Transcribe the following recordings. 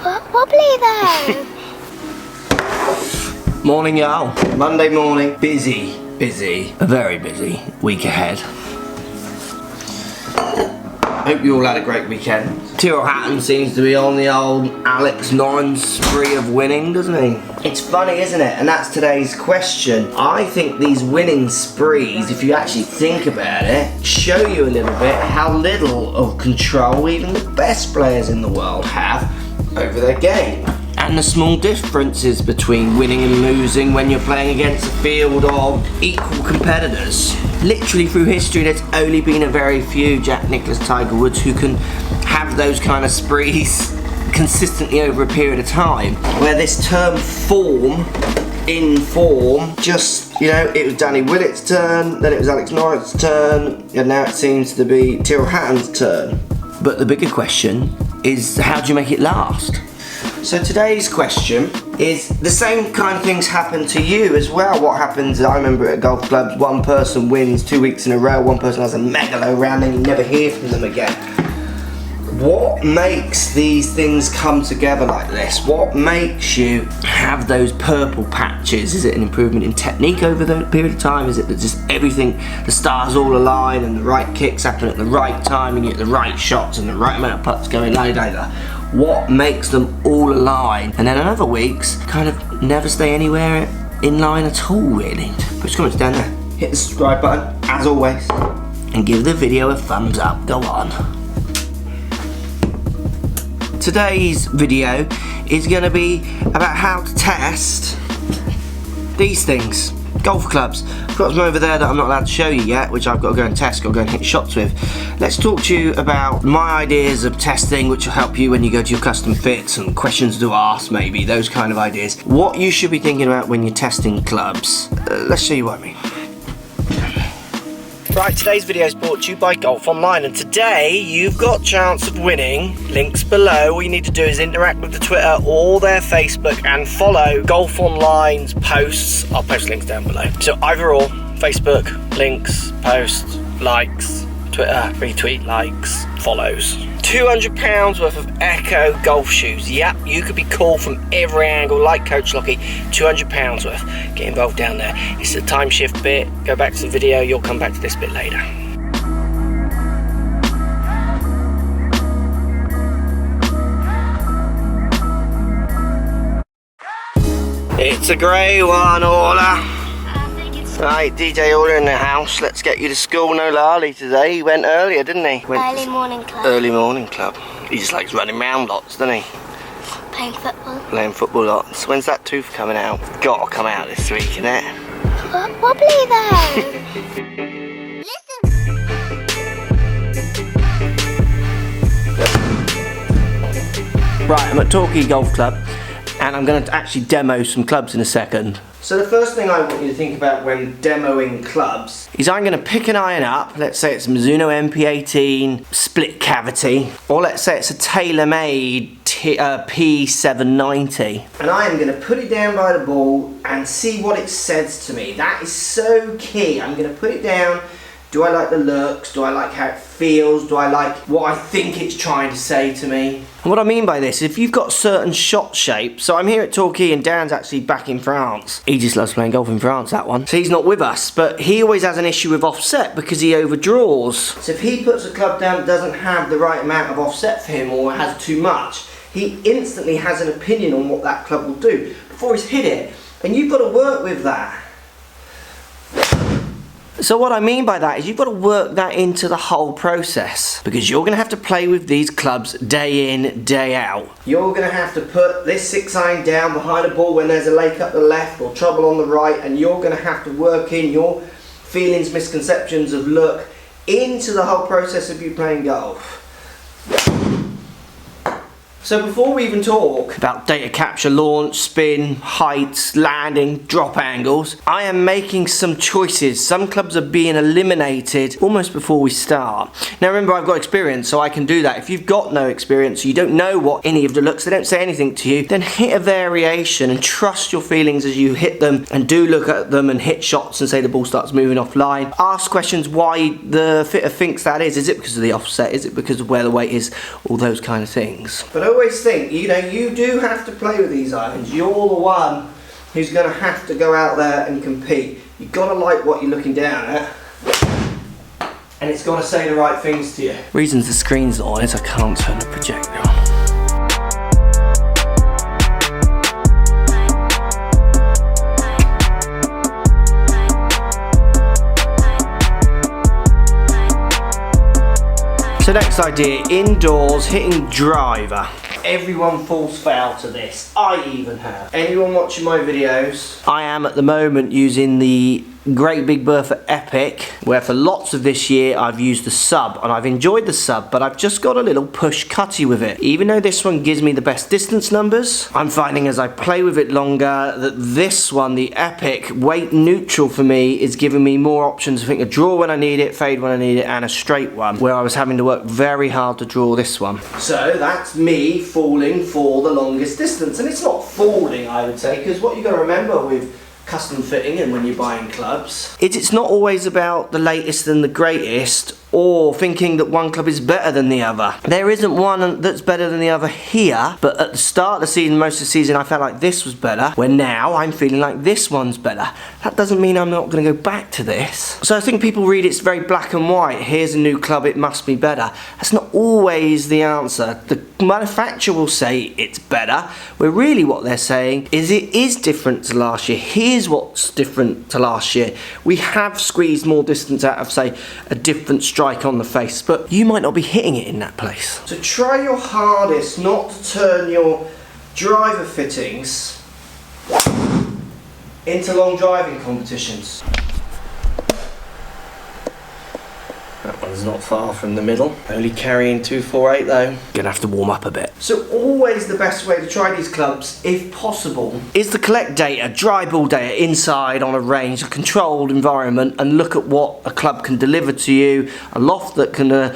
Wobbly though. Morning, y'all. Monday morning. Busy. Very busy week ahead. Hope you all had a great weekend. Tyrrell Hatton seems to be on the old Alex Noren spree of winning, doesn't he? It's funny, isn't it? And that's today's question. I think these winning sprees, if you actually think about it, show you a little bit how little of control even the best players in the world have over their game. And the small differences between winning and losing when you're playing against a field of equal competitors. Literally through history, there's only been a very few Jack Nicklaus, Tiger Woods who can have those kind of sprees consistently over a period of time. Where this term in form, just, you know, it was Danny Willett's turn, then it was Alex Noren's turn, and now it seems to be Tyrrell Hatton's turn. But the bigger question is, how do you make it last? So today's question is, the same kind of things happen to you as well. What happens, I remember at golf clubs, one person wins 2 weeks in a row, one person has a megalo round and you never hear from them again. What makes these things come together like this? What makes you have those purple patches? Is it an improvement in technique over the period of time? Is it that just everything, the stars all align and the right kicks happen at the right time and you get the right shots and the right amount of putts going later? What makes them all align? And then in other weeks, kind of never stay anywhere in line at all, really. Put your comments down there. Hit the subscribe button, as always. And give the video a thumbs up. Go on. Today's video is going to be about how to test these things. Golf clubs. I've got some over there that I'm not allowed to show you yet, which I've got to go and test, got to go and hit shots with. Let's talk to you about my ideas of testing, which will help you when you go to your custom fits and questions to ask, maybe, those kind of ideas. What you should be thinking about when you're testing clubs. Let's show you what I mean. Right, today's video is brought to you by Golf Online, and today you've got a chance of winning. Links below. All you need to do is interact with the Twitter or their Facebook and follow Golf Online's posts. I'll post links down below. So either or, Facebook, links, posts, likes, Twitter, retweet, likes, follows. £200 worth of Echo golf shoes. Yep, you could be cool from every angle like Coach Lockie. £200 worth. Get involved down there. It's the time shift bit. Go back to the video. You'll come back to this bit later. It's a grey one, Orla. Right, DJ Orla in the house. Let's get you to school. No Lally today. He went earlier, didn't he? Early morning club. Early morning club. He just likes running round lots, doesn't he? Playing football. Playing football lots. When's that tooth coming out? Gotta come out this week, innit? Wobbly though. Right, I'm at Torquay Golf Club and I'm going to actually demo some clubs in a second. So the first thing I want you to think about when demoing clubs is I'm going to pick an iron up. Let's say it's a Mizuno MP18 split cavity, or let's say it's a TaylorMade P790. And I am going to put it down by the ball and see what it says to me. That is so key. I'm going to put it down. Do I like the looks? Do I like how it feels? Do I like what I think it's trying to say to me? And what I mean by this, if you've got certain shot shapes, so I'm here at Torquay and Dan's actually back in France. He just loves playing golf in France, that one. So he's not with us, but he always has an issue with offset because he overdraws. So if he puts a club down that doesn't have the right amount of offset for him or has too much, he instantly has an opinion on what that club will do before he's hit it. And you've got to work with that. So what I mean by that is you've got to work that into the whole process, because you're going to have to play with these clubs day in, day out. You're going to have to put this 6-iron down behind a ball when there's a lake up the left or trouble on the right, and you're going to have to work in your feelings, misconceptions of look into the whole process of you playing golf. So before we even talk about data capture, launch, spin, heights, landing, drop angles, I am making some choices. Some clubs are being eliminated almost before we start. Now remember, I've got experience, so I can do that. If you've got no experience, you don't know what any of the looks, they don't say anything to you, then hit a variation and trust your feelings as you hit them, and do look at them and hit shots and say the ball starts moving offline. Ask questions why the fitter thinks that is. Is it because of the offset? Is it because of where the weight is? All those kind of things. But always think, you know, you do have to play with these irons. You're the one who's going to have to go out there and compete. You've got to like what you're looking down at. And it's got to say the right things to you. Reasons the screen's not on is I can't turn the projector on. So next idea, indoors, hitting driver. Everyone falls foul to this. I even have. Anyone watching my videos? I am at the moment using the Great Big Bertha Epic, where for lots of this year I've used the sub, and I've enjoyed the sub, but I've just got a little push cutty with it. Even though this one gives me the best distance numbers, I'm finding as I play with it longer that this one, the Epic, weight neutral for me, is giving me more options. I think a draw when I need it, fade when I need it, and a straight one, where I was having to work very hard to draw this one. So that's me falling for the longest distance, and it's not falling, I would say, because what you've got to remember with custom fitting and when you're buying clubs, it's not always about the latest and the greatest, or thinking that one club is better than the other. There isn't one that's better than the other here, but at the start of the season, most of the season, I felt like this was better, where now I'm feeling like this one's better. That doesn't mean I'm not going to go back to this. So I think people read it's very black and white. Here's a new club, it must be better. That's not always the answer. The manufacturer will say it's better, where really what they're saying is it is different to last year. Here's what's different to last year. We have squeezed more distance out of, say, a different strike on the face, but you might not be hitting it in that place. So try your hardest not to turn your driver fittings into long driving competitions. That one's not far from the middle. Only carrying 248 though. Gonna have to warm up a bit. So always the best way to try these clubs, if possible, is to collect data, dry ball data inside on a range, a controlled environment, and look at what a club can deliver to you, a loft that can, a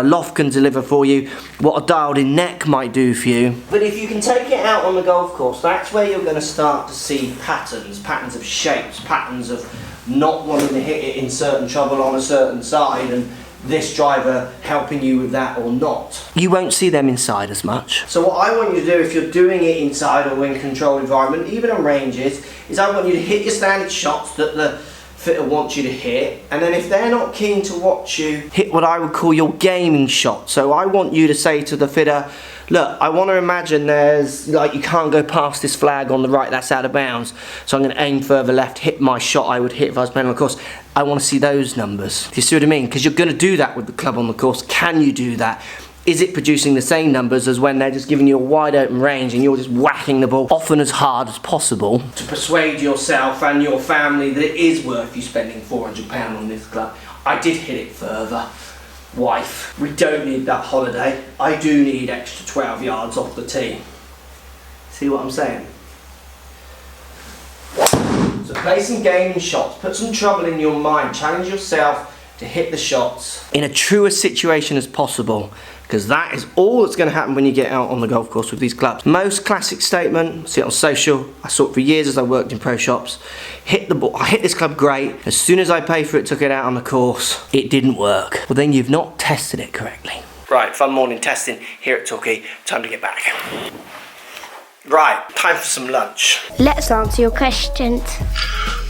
loft can deliver for you, what a dialed-in neck might do for you. But if you can take it out on the golf course, that's where you're gonna start to see patterns of shapes, patterns of not wanting to hit it in certain trouble on a certain side, and this driver helping you with that or not. You won't see them inside as much. So what I want you to do, if you're doing it inside or in controlled environment, even on ranges, is I want you to hit your standard shots that the fitter wants you to hit, and then if they're not keen to watch you, hit what I would call your gaming shot. So I want you to say to the fitter, look, I want to imagine there's, like, you can't go past this flag on the right, that's out of bounds, so I'm going to aim further left, hit my shot I would hit if I was playing on the course. I want to see those numbers. Do you see what I mean? Because you're going to do that with the club on the course. Can you do that? Is it producing the same numbers as when they're just giving you a wide open range and you're just whacking the ball often as hard as possible to persuade yourself and your family that it is worth you spending £400 on this club? I did hit it further. Wife, we don't need that holiday. I do need extra 12 yards off the tee. See what I'm saying? So play some gaming shots, put some trouble in your mind, challenge yourself to hit the shots in a truest situation as possible, because that is all that's going to happen when you get out on the golf course with these clubs. Most classic statement, see it on social, I saw it for years as I worked in pro shops, hit the ball, I hit this club great, as soon as I paid for it, took it out on the course, it didn't work. Well, then you've not tested it correctly. Right, fun morning testing here at Torquay, time to get back. Right, time for some lunch. Let's answer your questions.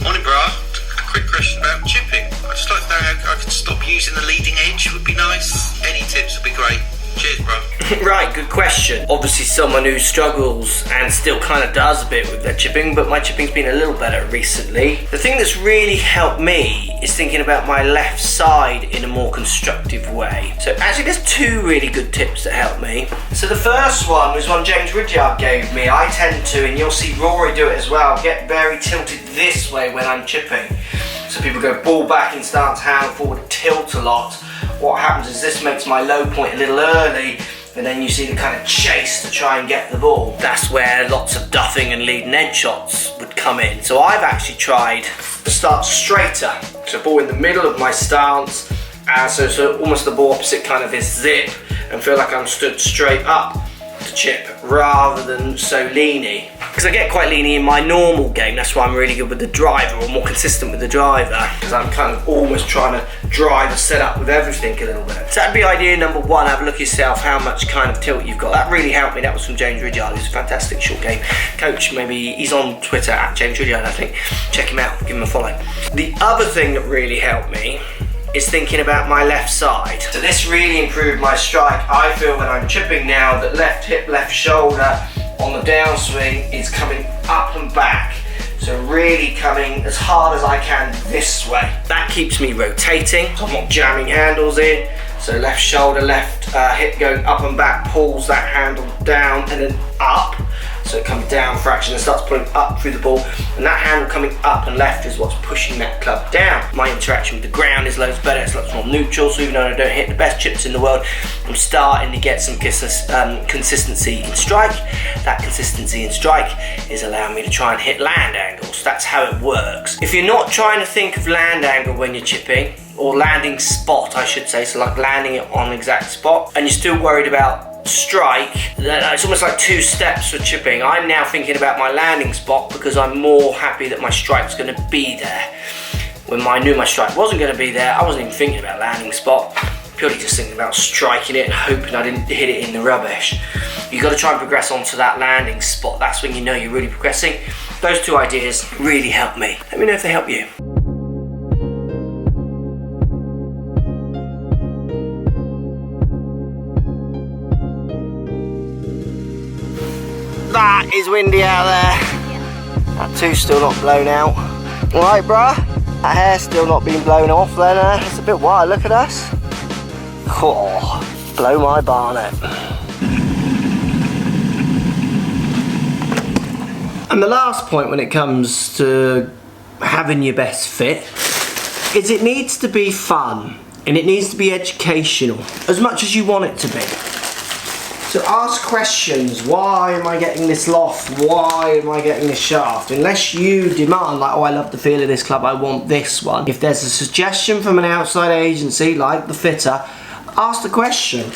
Morning, bro. A quick question about chipping. I'd just like to know how I could stop using the leading edge. Would be nice. Any tips would be great. Cheers, bro. Right, good question. Obviously someone who struggles and still kind of does a bit with their chipping, but my chipping's been a little better recently. The thing that's really helped me is thinking about my left side in a more constructive way. So actually there's two really good tips that help me. So the first one was one James Ridyard gave me. I tend to, and you'll see Rory do it as well, get very tilted this way when I'm chipping. So people go ball back in stance, hand forward, tilt a lot. What happens is this makes my low point a little early, and then you see the kind of chase to try and get the ball. That's where lots of duffing and leading edge shots would come in. So I've actually tried to start straighter. So ball in the middle of my stance, so almost the ball opposite kind of this zip, and feel like I'm stood straight up to chip. rather than so leany. Because I get quite leany in my normal game, that's why I'm really good with the driver, or more consistent with the driver, because I'm kind of almost trying to drive the setup with everything a little bit. So that'd be idea number one, have a look at yourself, how much kind of tilt you've got. That really helped me. That was from James Ridyard, who's a fantastic short game coach. Maybe he's on Twitter at James Ridyard, I think. Check him out, give him a follow. The other thing that really helped me is thinking about my left side. So this really improved my strike. I feel when I'm chipping now that left hip, left shoulder on the downswing is coming up and back. So really coming as hard as I can this way. That keeps me rotating, so I'm not jamming handles in. So left shoulder, left hip going up and back, pulls that handle down and then up. So it comes down fraction and starts pulling up through the ball. And that handle coming up and left is what's pushing that club down. My interaction with the ground is loads better, it's lots more neutral. So even though I don't hit the best chips in the world, I'm starting to get some consistency in strike. That consistency in strike is allowing me to try and hit land angles. That's how it works. If you're not trying to think of land angle when you're chipping, or landing spot I should say, so like landing it on the exact spot, and you're still worried about strike, it's almost like two steps for chipping. I'm now thinking about my landing spot because I'm more happy that my strike's going to be there. When I knew my strike wasn't going to be there, I wasn't even thinking about landing spot, purely just thinking about striking it and hoping I didn't hit it in the rubbish. You've got to try and progress onto that landing spot. That's when you know you're really progressing. Those two ideas really help me. Let me know if they help you. That is windy out there. That two's still not blown out. Alright, bruh. That hair's still not been blown off then. It's a bit wild, look at us. Oh, blow my barnet. And the last point when it comes to having your best fit is it needs to be fun and it needs to be educational as much as you want it to be. So ask questions. Why am I getting this loft? Why am I getting this shaft? Unless you demand, like, oh, I love the feel of this club, I want this one. If there's a suggestion from an outside agency, like the fitter, ask the question.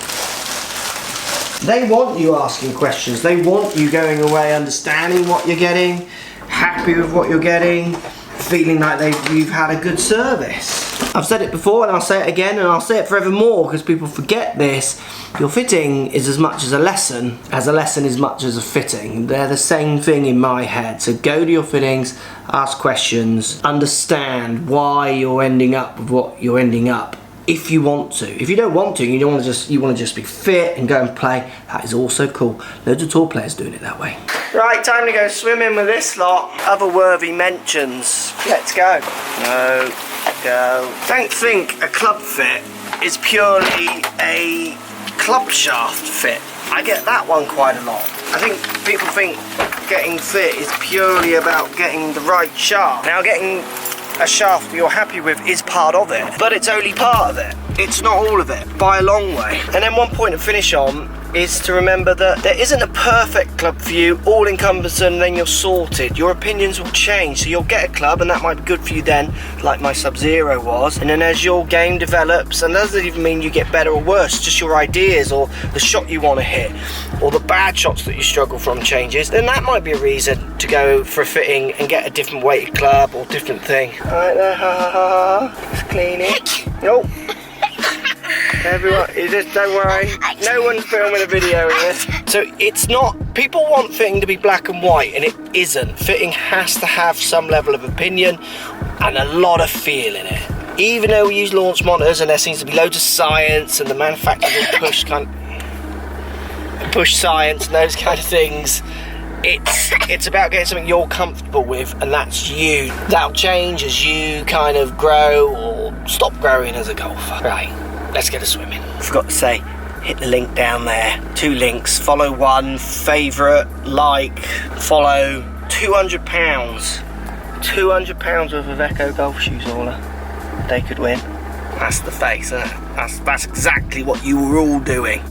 They want you asking questions. They want you going away understanding what you're getting, happy with what you're getting, feeling like you've had a good service. I've said it before and I'll say it again and I'll say it forevermore because people forget this. Your fitting is as much as a lesson is much as a fitting. They're the same thing in my head. So go to your fittings, ask questions, understand why you're ending up with what you're ending up. If you want to. If you don't want to, you want to just be fit and go and play, that is also cool. Loads of tour players doing it that way. Right, time to go swimming with this lot. Other worthy mentions. Let's go. No, go. Don't think a club fit is purely a club shaft fit. I get that one quite a lot. I think people think getting fit is purely about getting the right shaft. Now getting a shaft you're happy with is part of it, but it's only part of it. It's not all of it, by a long way. And then one point to finish on is to remember that there isn't a perfect club for you, all encompassing, and then you're sorted. Your opinions will change, so you'll get a club and that might be good for you then, like my Sub-Zero was, and then as your game develops, and that doesn't even mean you get better or worse, just your ideas or the shot you want to hit, or the bad shots that you struggle from changes, then that might be a reason to go for a fitting and get a different weighted club or different thing. Alright there, ha ha ha ha, let's clean it. Nope. Everyone, you just don't worry. No one's filming a video in this. So it's not, people want fitting to be black and white, and it isn't. Fitting has to have some level of opinion and a lot of feel in it. Even though we use launch monitors and there seems to be loads of science and the manufacturers push science and those kind of things, it's about getting something you're comfortable with, and that's you. That'll change as you kind of grow or stop growing as a golfer. Right. Let's get a swimming. Forgot to say, hit the link down there. 2 links. Follow one, favourite, like, follow. £200. £200 worth of Echo golf shoes, Orla. They could win. That's the face, isn't it? That's exactly what you were all doing.